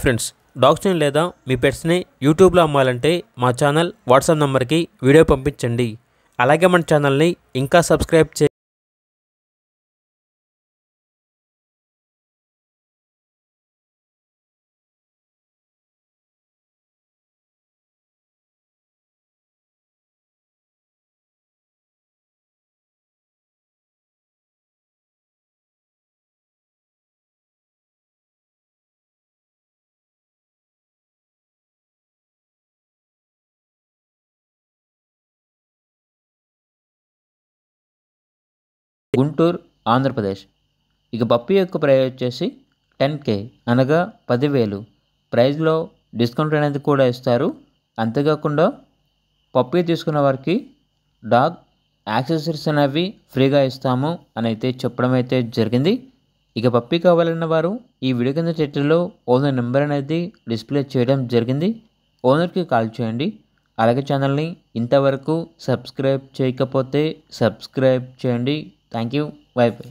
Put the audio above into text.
Friends, డాగ్స్ని లేదా మీ పెట్స్ని యూట్యూబ్లో అమ్మాలంటే మా ఛానల్ వాట్సాప్ నెంబర్కి వీడియో పంపించండి. అలాగే మన ఛానల్ని ఇంకా సబ్స్క్రైబ్ చే గుంటూరు ఆంధ్రప్రదేశ్. ఇక పప్పి యొక్క ప్రైస్ వచ్చేసి 10K అనగా 10,000. ప్రైస్లో డిస్కౌంట్ అనేది కూడా ఇస్తారు. అంతేకాకుండా పప్పి తీసుకున్న వారికి డాగ్ యాక్సెసరీస్ అనేవి ఫ్రీగా ఇస్తాము అని అయితే చెప్పడం అయితే జరిగింది. ఇక పప్పి కావాలన్న వారు ఈ వీడియో కింద టైటిల్లో ఓనర్ నెంబర్ అనేది డిస్ప్లే చేయడం జరిగింది. ఓనర్కి కాల్ చేయండి. అలాగే ఛానల్ని ఇంతవరకు సబ్స్క్రైబ్ చేయకపోతే సబ్స్క్రైబ్ చేయండి. Thank you. By by.